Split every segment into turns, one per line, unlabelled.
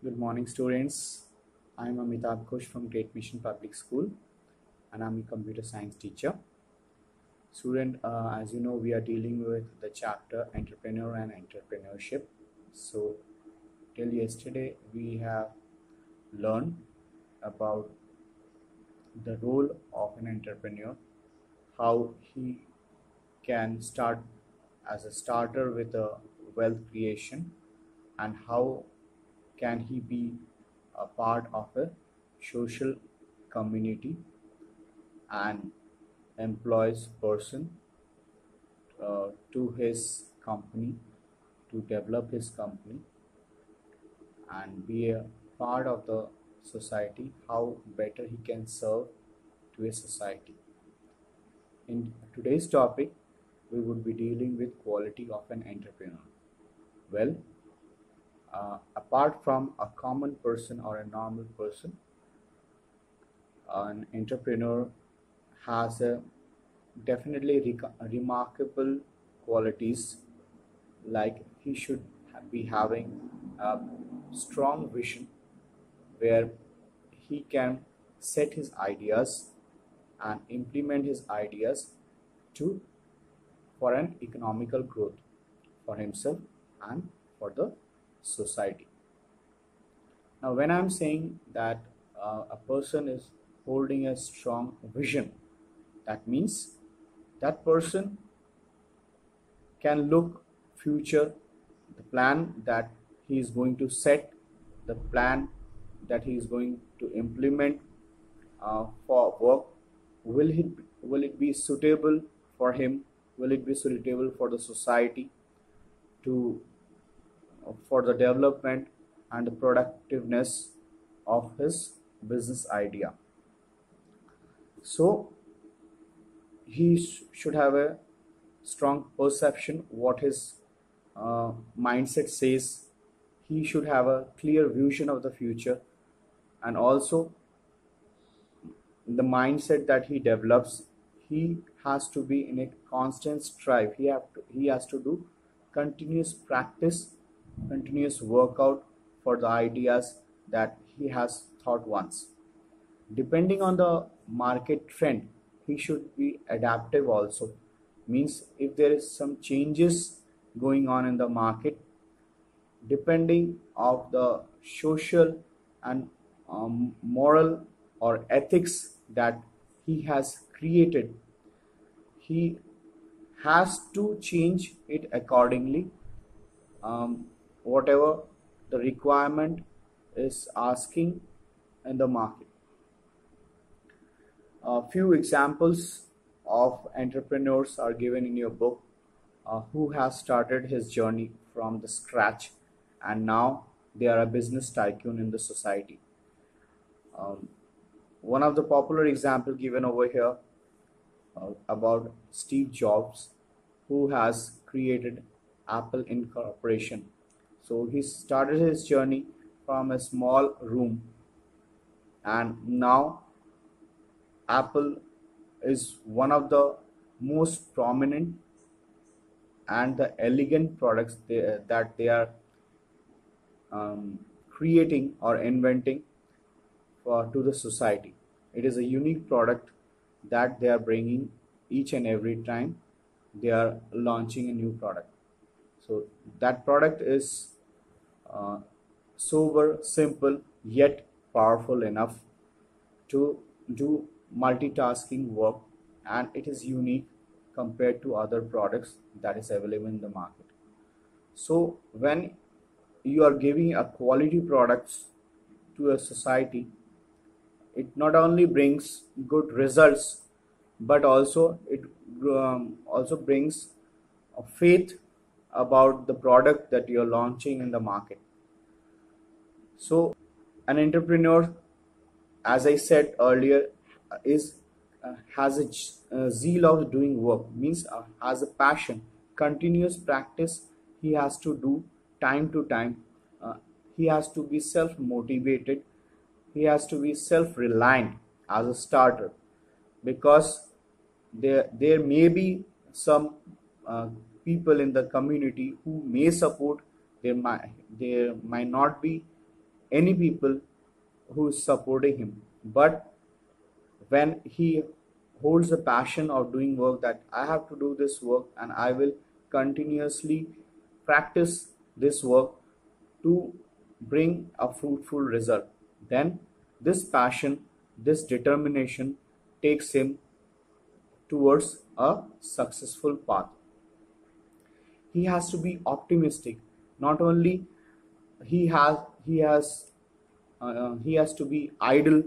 Good morning, students. I'm Amitabh Ghosh from Great Mission Public School, and I'm a computer science teacher. Student, as you know, we are dealing with the chapter Entrepreneur and Entrepreneurship. So, till yesterday, we have learned about the role of an entrepreneur, how he can start as a starter with a wealth creation, and how can he be a part of a social community and employs person to his company to develop his company and be a part of the society, how better he can serve to a society. In today's topic, we would be dealing with quality of an entrepreneur. Well, apart from a common person or a normal person, an entrepreneur has a definitely remarkable qualities, like he should be having a strong vision where he can set his ideas and implement his ideas to for an economical growth for himself and for the society. Now, when I'm saying that a person is holding a strong vision, that means that person can look future, the plan that he is going to set, the plan that he is going to implement for work. Will it be suitable for him? Will it be suitable for the society to for the development and the productiveness of his business idea? So he should have a strong perception what his mindset says. He should have a clear vision of the future, and also the mindset that he develops, he has to be in a constant strive. He has to do continuous practice, continuous workout for the ideas that he has thought once. Depending on the market trend, he should be adaptive also. Means if there is some changes going on in the market, depending of the social and moral or ethics that he has created, he has to change it accordingly, whatever the requirement is asking in the market. A few examples of entrepreneurs are given in your book, who has started his journey from the scratch and now they are a business tycoon in the society. Um, One of the popular example given over here about Steve Jobs, who has created Apple Incorporation. So he started his journey from a small room, and now Apple is one of the most prominent and the elegant products that they are creating or inventing to the society. It is a unique product that they are bringing each and every time they are launching a new product. So that product is uh, sober, simple, yet powerful enough to do multitasking work, and it is unique compared to other products that is available in the market. So when you are giving a quality products to a society, it not only brings good results, but also it also brings a faith about the product that you're launching in the market. So an entrepreneur, as I said earlier, is has a zeal of doing work, means has a passion, continuous practice he has to do time to time. uh, he has to be self motivated, he has to be self reliant as a starter, because there may be some uh, people in the community who may support. There might not be any people who is supporting him. But when he holds a passion of doing work, that I have to do this work and I will continuously practice this work to bring a fruitful result, then this passion, this determination takes him towards a successful path. He has to be optimistic. Not only he has he has he has to be idle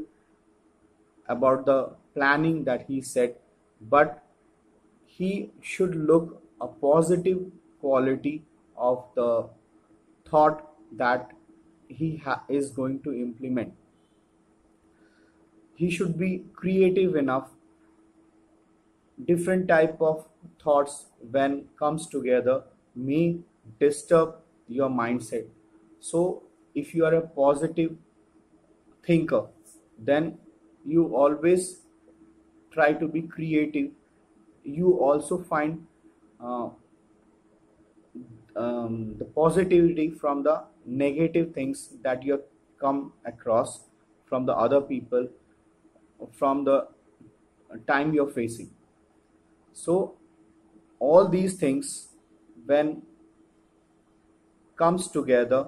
about the planning that he set, but he should look a positive quality of the thought that is going to implement. He should be creative enough. Different type of thoughts when comes together may disturb your mindset. So if you are a positive thinker, then you always try to be creative. You also find uh, the positivity from the negative things that you come across from the other people, from the time you're facing. So all these things, when comes together,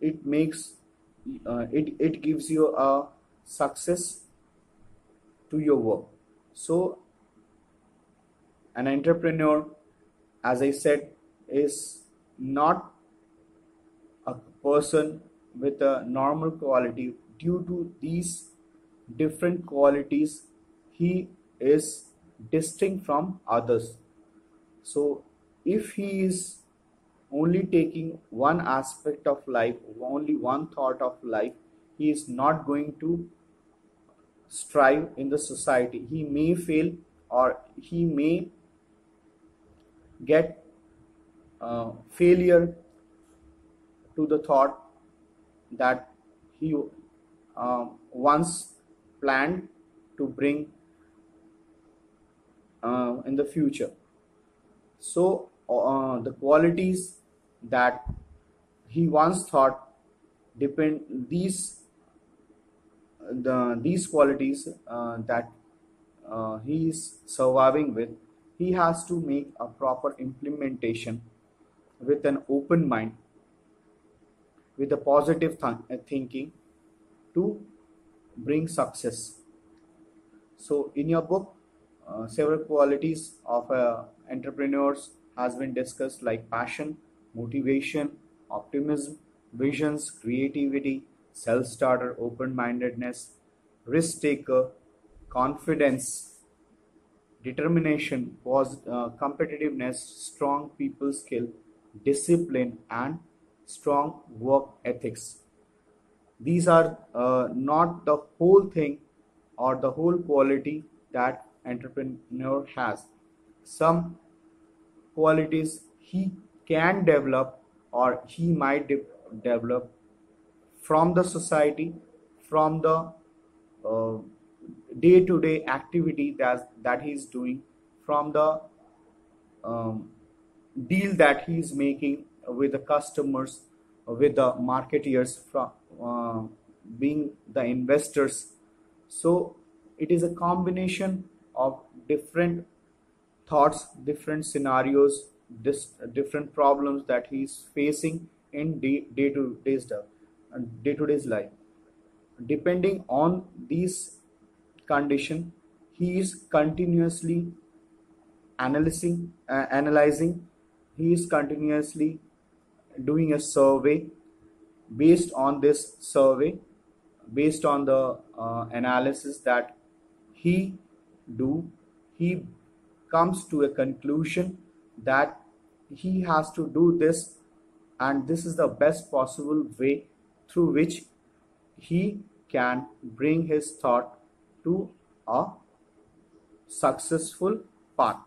it makes it gives you a success to your work. So an entrepreneur, as I said, is not a person with a normal quality. Due to these different qualities, he is distinct from others. So if he is only taking one aspect of life, only one thought of life, he is not going to strive in the society. He may fail, or he may get failure to the thought that he once planned to bring in the future. So the qualities that he once thought depend these qualities that he is surviving with, he has to make a proper implementation with an open mind, with a positive thinking, to bring success. So in your book, several qualities of entrepreneurs has been discussed, like passion, motivation, optimism, visions, creativity, self-starter, open-mindedness, risk-taker, confidence, determination, competitiveness, strong people skill, discipline, and strong work ethics. These are not the whole thing or the whole quality that entrepreneur has. Some qualities he can develop, or he might develop from the society, from the uh, day-to-day activity that he's doing, from the um, deal that he's making with the customers, with the marketeers, from being the investors. So it is a combination of different thoughts, different scenarios, different problems that he's facing in day to day's life. Depending on these condition, he is continuously analyzing. He is continuously doing a survey. Based on this survey, based on the analysis that he do, he comes to a conclusion that he has to do this, and this is the best possible way through which he can bring his thought to a successful path.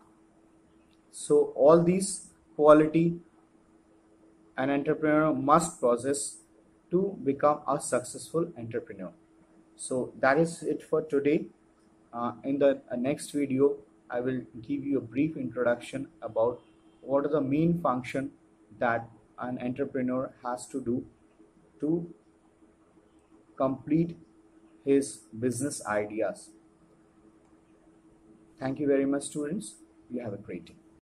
So all these quality an entrepreneur must possess to become a successful entrepreneur. So that is it for today. In the next video, I will give you a brief introduction about what are the main function that an entrepreneur has to do to complete his business ideas. Thank you very much, students. You have a great day.